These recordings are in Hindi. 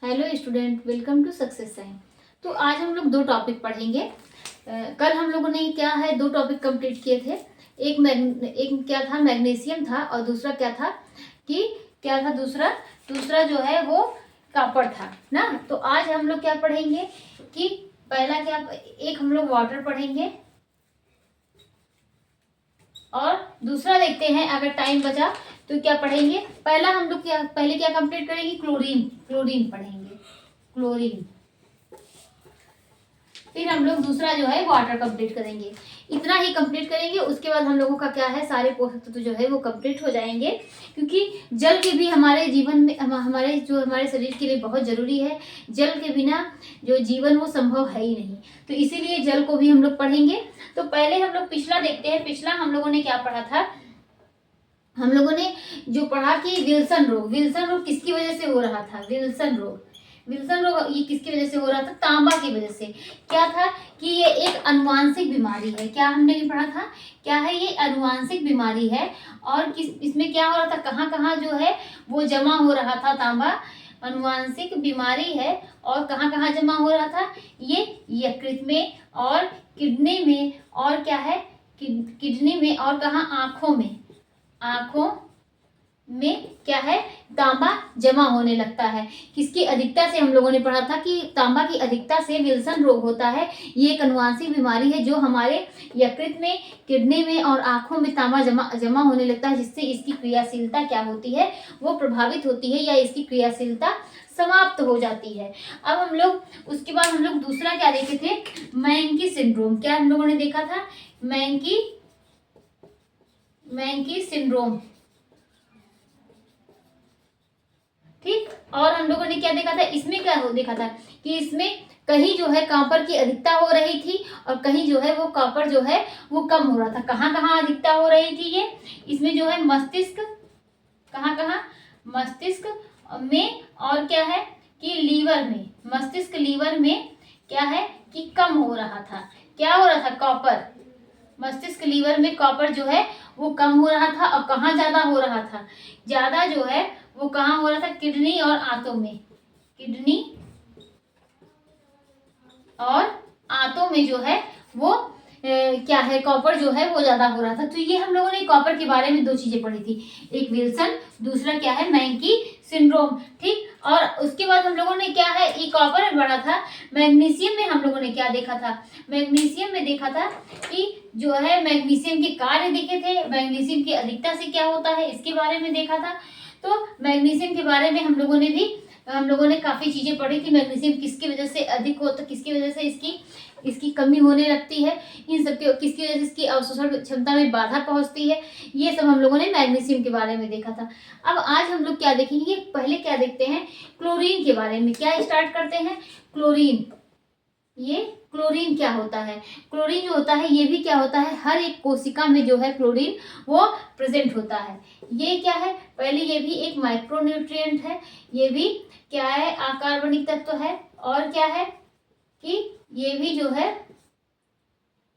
Hello student, welcome to success sign. तो आज हम लोग दो टॉपिक पढ़ेंगे। कल हम लोगों ने क्या है दो टॉपिक कंप्लीट किए थे। एक क्या था, मैग्नीशियम था, और दूसरा क्या था कि क्या था दूसरा दूसरा जो है वो कॉपर था ना। तो आज हम लोग क्या पढ़ेंगे कि पहला क्या, एक हम लोग वाटर पढ़ेंगे और दूसरा देखते हैं अगर टाइम बचा तो क्या पढ़ेंगे। पहला हम लोग पहले क्या कंप्लीट करेंगे, क्लोरीन क्लोरीन पढ़ेंगे, क्लोरीन। फिर हम लोग दूसरा जो है वाटर कंप्लीट करेंगे। इतना ही कंप्लीट करेंगे, उसके बाद हम लोगों का क्या है, सारे पोषक तत्व जो है वो कंप्लीट हो जाएंगे। क्योंकि जल की भी हमारे जीवन में हमारे शरीर के लिए बहुत जरूरी है। जल के बिना जो जीवन वो संभव है ही नहीं। तो इसीलिए जल को भी हम लोग पढ़ेंगे। तो पहले हम लोग पिछला देखते हैं। पिछला हम लोगों ने क्या पढ़ा था, हम लोगों ने जो पढ़ा कि विल्सन रोग किसकी वजह से हो रहा था। विल्सन रोग ये किसकी वजह से हो रहा था, तांबा की वजह से। क्या था कि ये एक अनुवांशिक बीमारी है। क्या हमने ये पढ़ा था, क्या है ये अनुवांशिक बीमारी है। और किस इसमें क्या हो रहा था, कहाँ कहाँ जो है वो जमा हो रहा था तांबा। अनुवांशिक बीमारी है और कहाँ कहाँ जमा हो रहा था, ये यकृत में और किडनी में, और क्या है किडनी में, और कहाँ आंखों में क्या है, तांबा जमा होने लगता है। किसकी अधिकता से हम लोगों ने पढ़ा था कि तांबा की अधिकता से विल्सन रोग होता है। ये एक अनुवांशिक बीमारी है जो हमारे यकृत में, किडनी में और आंखों में तांबा जमा होने लगता है, जिससे इसकी क्रियाशीलता क्या होती है, वो प्रभावित होती है या इसकी क्रियाशीलता समाप्त हो जाती है। अब हम लोग उसके बाद हम लोग दूसरा क्या देखे थे, मैंकी सिंड्रोम। क्या हम लोगों ने देखा था, मैंकी सिंड्रोम, ठीक। और हम लोगों ने क्या देखा था, इसमें क्या देखा था कि इसमें कहीं जो है कॉपर की अधिकता हो रही थी और कहीं जो है वो कॉपर जो है वो कम हो रहा था। कहाँ कहाँ अधिकता हो रही थी ये, इसमें जो है मस्तिष्क, कहाँ कहाँ मस्तिष्क में, और क्या है कि लीवर में, मस्तिष्क लीवर में क्या है कि कम हो रहा था। क्या हो रहा था, कॉपर, मस्तिष्क लीवर में कॉपर जो है वो कम हो रहा था। और कहाँ ज्यादा हो रहा था, ज्यादा जो है वो कहाँ हो रहा था, किडनी और आंतों में, किडनी और आंतों में जो है वो क्या है, कॉपर जो है वो ज्यादा हो रहा था। तो ये हम लोगों ने कॉपर के बारे में दो चीजें पढ़ी थी, एक विल्सन, दूसरा क्या है मैंकी सिंड्रोम, ठीक। और उसके बाद हम लोगों ने क्या है, ये कॉपर में पढ़ा था। मैग्नीशियम में हम लोगों ने क्या देखा था, मैग्नीशियम में देखा था कि जो है मैग्नीशियम के कार्य देखे थे, मैग्नीशियम की अधिकता से क्या होता है इसके बारे में देखा था। तो मैग्नीशियम के बारे में हम लोगों ने काफी चीजें पढ़ी थी। मैग्नीशियम किसकी वजह से अधिक होता, किसकी वजह से इसकी कमी होने लगती है, इन सब के किसकी वजह से इसकी अवशोषण क्षमता में बाधा पहुंचती है, ये सब हम लोगों ने मैग्नीशियम के बारे में देखा था। अब आज हम लोग क्या देखेंगे, पहले क्या देखते हैं, क्लोरीन के बारे में। क्या स्टार्ट करते हैं, क्लोरीन। ये क्लोरीन क्या होता है, क्लोरीन जो होता है ये भी क्या होता है, हर एक कोशिका में जो है क्लोरीन वो प्रेजेंट होता है। ये क्या है, पहले ये भी एक माइक्रोन्यूट्रिएंट है, ये भी क्या है, अकार्बनिक तत्व है। और क्या है कि ये भी जो है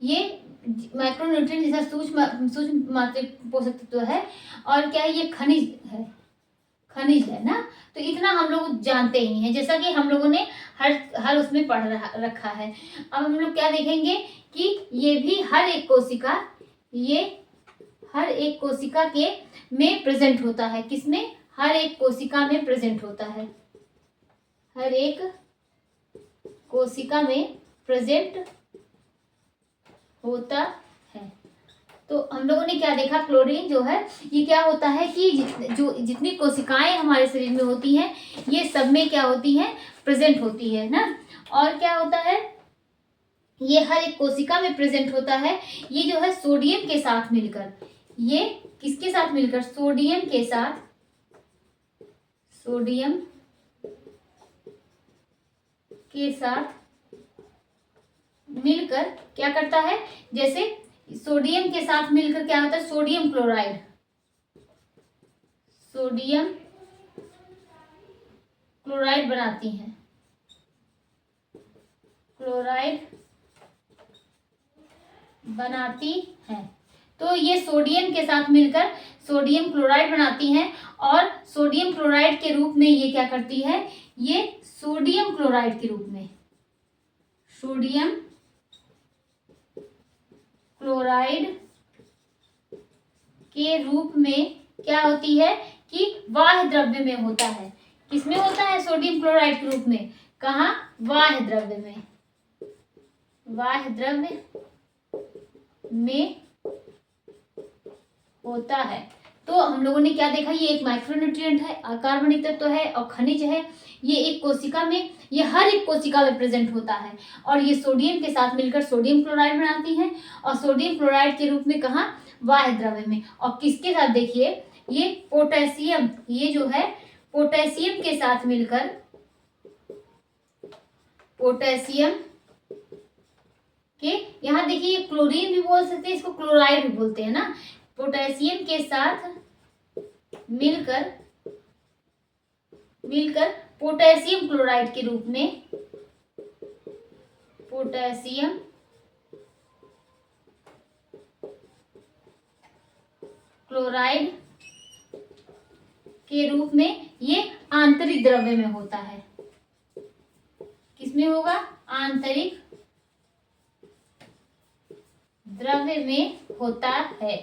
ये माइक्रोन्यूट्रिएंट जैसा सूक्ष्म मात्रिक पोषक तत्व है। और क्या है, ये खनिज है ना। तो इतना हम लोग जानते ही हैं, जैसा कि हम लोगों ने हर हर उसमें रखा है। अब हम लोग क्या देखेंगे कि ये भी हर एक कोशिका के में प्रेजेंट होता है। किसमें, हर एक कोशिका में प्रेजेंट होता है, हर एक कोशिका में प्रेजेंट होता है। तो हम लोगों ने क्या देखा, क्लोरीन जो है ये क्या होता है कि जितनी कोशिकाएं हमारे शरीर में होती हैं ये सब में क्या होती हैं, प्रेजेंट होती है ना। और क्या होता है, ये हर एक कोशिका में प्रेजेंट होता है। ये जो है सोडियम के साथ मिलकर, ये किसके साथ मिलकर, सोडियम के साथ मिलकर क्या करता है, जैसे सोडियम के साथ मिलकर क्या होता है, सोडियम क्लोराइड बनाती हैं, क्लोराइड बनाती हैं। तो ये सोडियम के साथ मिलकर सोडियम क्लोराइड बनाती हैं और सोडियम क्लोराइड के रूप में ये क्या करती है, ये सोडियम क्लोराइड के रूप में, सोडियम क्लोराइड के रूप में क्या होती है कि वाह्य द्रव्य में होता है। किसमें होता है सोडियम क्लोराइड के रूप में, कहाँ, वाह्य द्रव्य में, वाह्य द्रव्य में होता है। तो हम लोगों ने क्या देखा, ये एक माइक्रोन्यूट्रिएंट है, अकार्बनिक तत्व है और खनिज है। ये एक कोशिका में, ये हर एक कोशिका में प्रेजेंट होता है और ये सोडियम के साथ मिलकर सोडियम क्लोराइड बनाती है और सोडियम क्लोराइड के रूप में कहाँ, वाह्य द्रव्य में। और किसके साथ, देखिए ये पोटेशियम, ये जो है पोटेशियम के साथ मिलकर, पोटेशियम के, यहाँ देखिए क्लोरीन भी बोल सकते हैं, इसको क्लोराइड भी बोलते हैं ना। पोटेशियम के साथ मिलकर पोटेशियम क्लोराइड के रूप में, पोटेशियम क्लोराइड के रूप में ये आंतरिक द्रव्य में होता है। किसमें होगा, आंतरिक द्रव्य में होता है।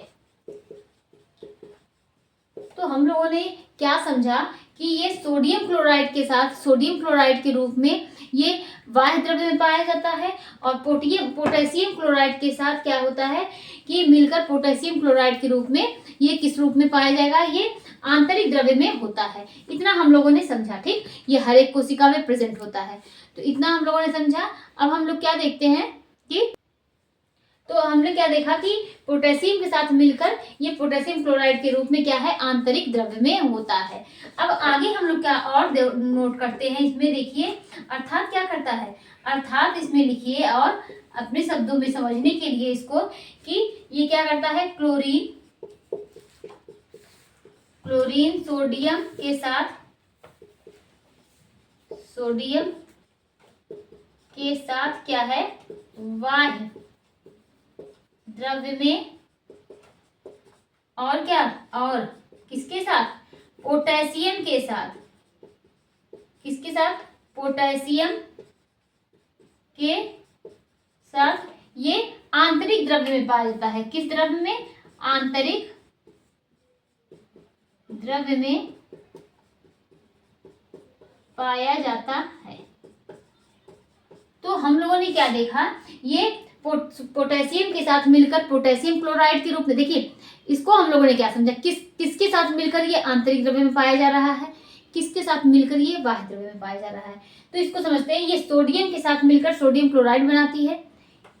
तो हम लोगों ने क्या समझा कि ये सोडियम क्लोराइड के साथ, सोडियम क्लोराइड के रूप में ये वाह्य द्रव्य में पाया जाता है और पोटेशियम क्लोराइड के साथ क्या होता है कि मिलकर पोटेशियम क्लोराइड के रूप में ये किस रूप में पाया जाएगा, ये आंतरिक द्रव्य में होता है। इतना हम लोगों ने समझा, ठीक। ये हर एक कोशिका में प्रेजेंट होता है, तो इतना हम लोगों ने समझा। अब हम लोग क्या देखते हैं कि, तो हमने क्या देखा कि पोटेशियम के साथ मिलकर ये पोटेशियम क्लोराइड के रूप में क्या है, आंतरिक द्रव्य में होता है। अब आगे हम लोग क्या और नोट करते हैं, इसमें देखिए अर्थात क्या करता है, अर्थात इसमें लिखिए और अपने शब्दों में समझने के लिए इसको, कि ये क्या करता है, क्लोरीन सोडियम के साथ, सोडियम के साथ क्या है, वाह्य द्रव्य में, और क्या, और किसके साथ, पोटेशियम के साथ, किसके साथ, पोटेशियम के साथ ये आंतरिक द्रव्य में पाया जाता है। किस द्रव्य में, आंतरिक द्रव्य में पाया जाता है। तो हम लोगों ने क्या देखा, ये पोटेशियम के साथ मिलकर पोटेशियम क्लोराइड के रूप में, देखिए इसको हम लोगों ने क्या समझा, किसके साथ मिलकर ये आंतरिक द्रव्य में पाया जा रहा है, किसके साथ मिलकर ये बाह्य द्रव्य में पाया जा रहा है। तो इसको समझते हैं, ये सोडियम के साथ मिलकर सोडियम क्लोराइड बनाती है,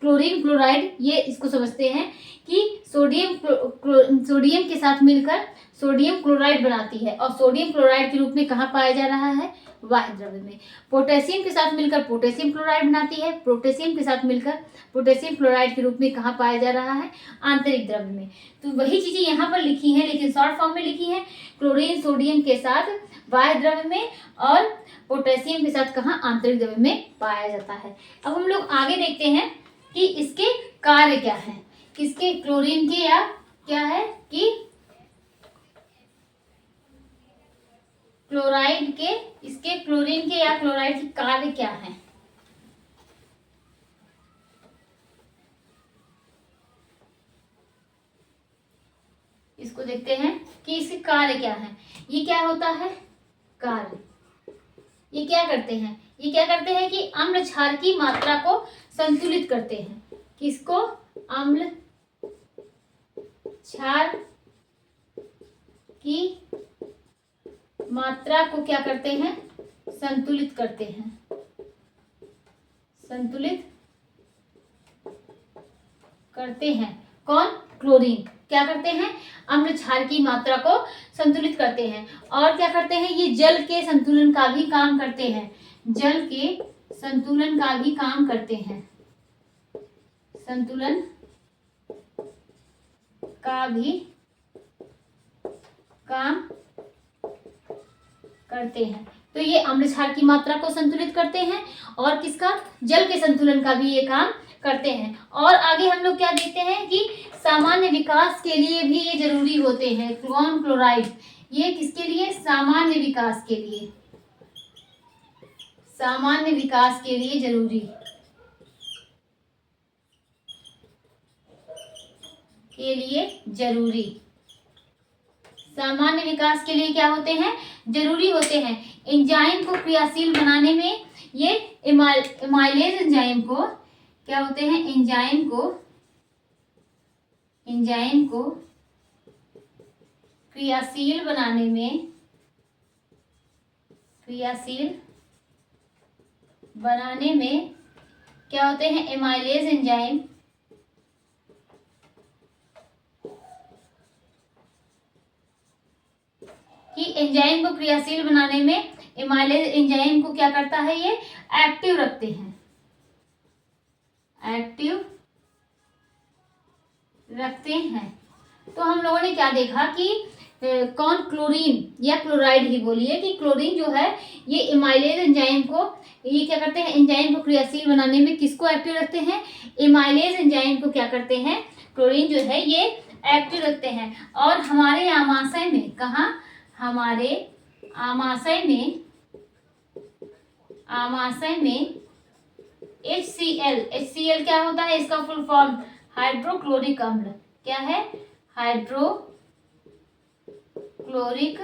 क्लोरीन क्लोराइड, ये इसको समझते हैं कि सोडियम के साथ मिलकर सोडियम क्लोराइड बनाती है और सोडियम क्लोराइड के रूप में कहाँ पाया जा रहा है, वाह्य द्रव्य में। पोटेशियम के साथ मिलकर पोटेशियम क्लोराइड बनाती है, पोटेशियम के साथ मिलकर पोटेशियम क्लोराइड के रूप में कहाँ पाया जा रहा है, आंतरिक द्रव्य में। तो वही चीजें यहाँ पर लिखी हैं, लेकिन शॉर्ट फॉर्म में लिखी है, क्लोरीन सोडियम के साथ वाह्य द्रव्य में और पोटेशियम के साथ कहाँ, आंतरिक द्रव्य में पाया जाता है। अब हम लोग आगे देखते हैं कि इसके कार्य क्या है, किसके, क्लोरीन के, या क्या है कि क्लोराइड के, इसके क्लोरीन के या क्लोराइड के कार्य क्या है। इसको देखते हैं कि इसके कार्य क्या है। ये क्या होता है, कार्य, ये क्या करते हैं, ये क्या करते हैं कि अम्ल क्षार की मात्रा को संतुलित करते हैं। किसको, अम्ल क्षार की मात्रा को क्या करते हैं, संतुलित करते हैं, संतुलित करते हैं। कौन, क्लोरीन क्या करते हैं, अम्ल क्षार की मात्रा को संतुलित करते हैं। और क्या करते हैं, ये जल के संतुलन का भी काम करते हैं, जल के संतुलन का भी काम करते हैं, संतुलन का भी काम करते हैं। तो ये अम्ल क्षार की मात्रा को संतुलित करते हैं और किसका, जल के संतुलन का भी ये काम करते हैं। और आगे हम लोग क्या देखते हैं कि सामान्य विकास के लिए भी ये जरूरी होते हैं। कौन? क्लोराइड। ये किसके लिए? सामान्य विकास के लिए, सामान्य विकास के लिए जरूरी, के लिए जरूरी, सामान्य विकास के लिए क्या होते हैं? जरूरी होते हैं। एंजाइम को क्रियाशील बनाने में ये एमाइलेज एंजाइम को क्या होते हैं? एंजाइम को क्रियाशील बनाने में, क्या होते हैं? एमाइलेज एंजाइम कि एंजाइम को क्रियाशील बनाने में एमाइलेज एंजाइम को क्या करता है? ये एक्टिव रखते हैं, तो हम लोगों ने क्या देखा कि कौन? क्लोरीन या क्लोराइड ही बोलिए, कि क्लोरीन जो है ये एमाइलेज एंजाइम को, ये क्या करते हैं? एंजाइम को क्रियाशील बनाने में किसको एक्टिव रखते हैं? एमाइलेज एंजाइम को क्या करते हैं? क्लोरीन जो है ये एक्टिव रखते हैं। और हमारे आमाशय में, कहाँ? हमारे आमाशय में HCl क्या होता है? इसका फुल फॉर्म हाइड्रोक्लोरिक अम्ल। क्या है? हाइड्रोक्लोरिक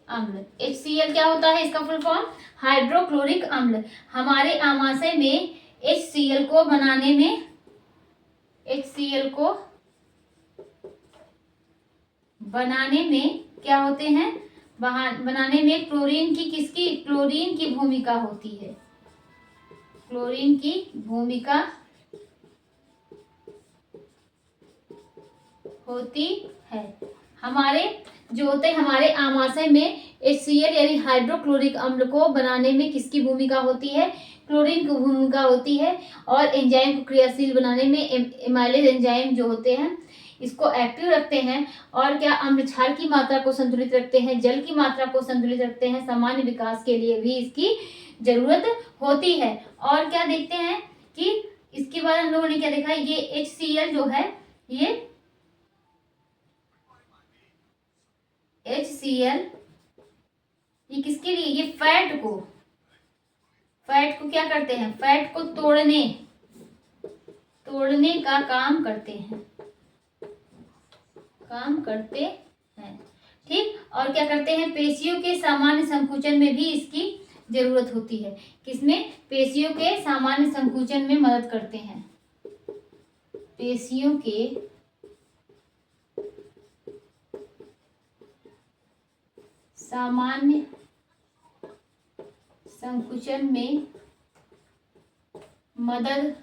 अम्ल। HCl क्या होता है? इसका फुल फॉर्म हाइड्रोक्लोरिक अम्ल। हमारे आमाशय में HCl को बनाने में क्या होते हैं? बनाने में क्लोरीन की भूमिका होती है, क्लोरीन की भूमिका होती है। हमारे जो होते हैं, हमारे आमाशय में HCl यानी हाइड्रोक्लोरिक अम्ल को बनाने में किसकी भूमिका होती है? क्लोरीन की भूमिका होती है। और एंजाइम को क्रियाशील बनाने में एमाइलेज एंजाइम जो होते हैं इसको एक्टिव रखते हैं। और क्या? अम्ल क्षार की मात्रा को संतुलित रखते हैं, जल की मात्रा को संतुलित रखते हैं। सामान्य विकास के लिए भी इसकी जरूरत होती है। और क्या देखते हैं कि इसके बाद हम लोगों ने क्या देखा? ये HCl जो है, ये HCl ये किसके लिए? ये फैट को क्या करते हैं? फैट को तोड़ने का काम करते हैं, ठीक। और क्या करते हैं? पेशियों के सामान्य संकुचन में भी इसकी जरूरत होती है। किसमें? पेशियों के सामान्य संकुचन में मदद करते हैं, पेशियों के सामान्य संकुचन में मदद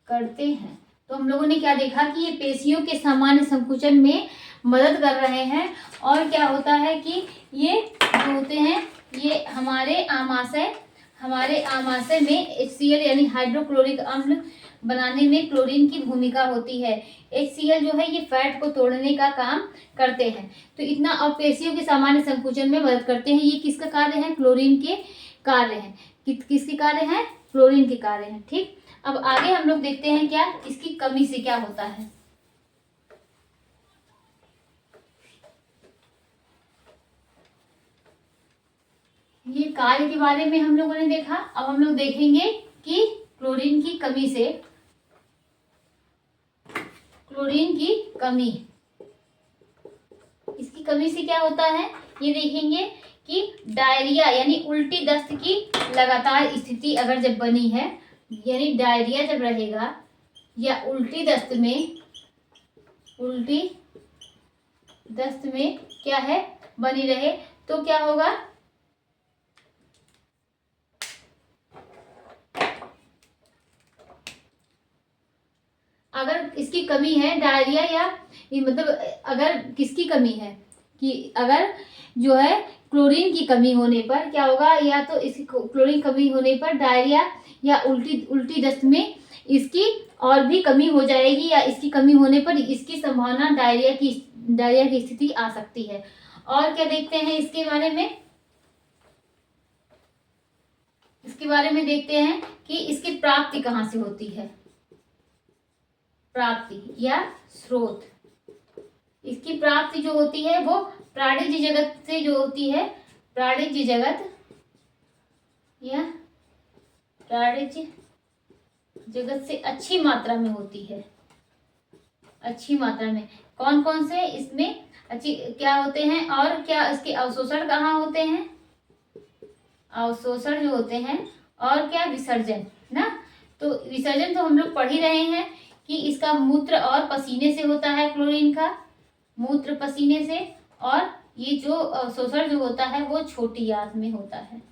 करते हैं। तो हम लोगों ने क्या देखा कि ये पेशियों के सामान्य संकुचन में मदद कर रहे हैं। और क्या होता है कि ये जो होते हैं, ये हमारे आमाशय में HCl यानी हाइड्रोक्लोरिक अम्ल बनाने में क्लोरीन की भूमिका होती है। HCl जो है ये फैट को तोड़ने का काम करते हैं। तो इतना, और पेशियों के सामान्य संकुचन में मदद करते हैं। ये किसका कार्य है? क्लोरीन के कार्य हैं। किसके कार्य हैं? क्लोरीन के कार्य हैं, ठीक। अब आगे हम लोग देखते हैं क्या इसकी कमी से क्या होता है। ये कार्य के बारे में हम लोगों ने देखा। अब हम लोग देखेंगे कि क्लोरीन की कमी से, इसकी कमी से क्या होता है ये देखेंगे कि डायरिया यानी उल्टी दस्त की लगातार स्थिति अगर जब बनी है, यानी डायरिया जब रहेगा या उल्टी दस्त में क्या है बनी रहे, तो क्या होगा? अगर इसकी कमी है डायरिया या मतलब अगर किसकी कमी है कि अगर जो है क्लोरीन की कमी होने पर क्या होगा, या तो इसकी क्लोरीन कमी होने पर डायरिया या उल्टी दस्त में इसकी और भी कमी हो जाएगी, या इसकी कमी होने पर इसकी संभावना डायरिया की स्थिति आ सकती है। और क्या देखते हैं इसके बारे में? इसके बारे में देखते हैं कि इसकी प्राप्ति कहाँ से होती है। प्राप्ति या स्रोत, इसकी प्राप्ति जो होती है वो प्राणिज जगत से जो होती है, प्राणिज जगत या प्राणिज जगत से अच्छी मात्रा में होती है। अच्छी मात्रा में कौन कौन से इसमें अच्छी क्या होते हैं, और क्या इसके अवशोषण कहाँ होते हैं, अवशोषण जो होते हैं, और क्या विसर्जन ना। तो विसर्जन तो हम लोग पढ़ ही रहे हैं कि इसका मूत्र और पसीने से होता है, क्लोरीन का मूत्र पसीने से, और ये जो अवशोषण जो होता है वो छोटी आंत में होता है।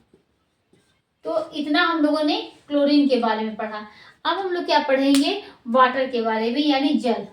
तो इतना हम लोगों ने क्लोरीन के बारे में पढ़ा। अब हम लोग क्या पढ़ेंगे, वाटर के बारे में, यानी जल।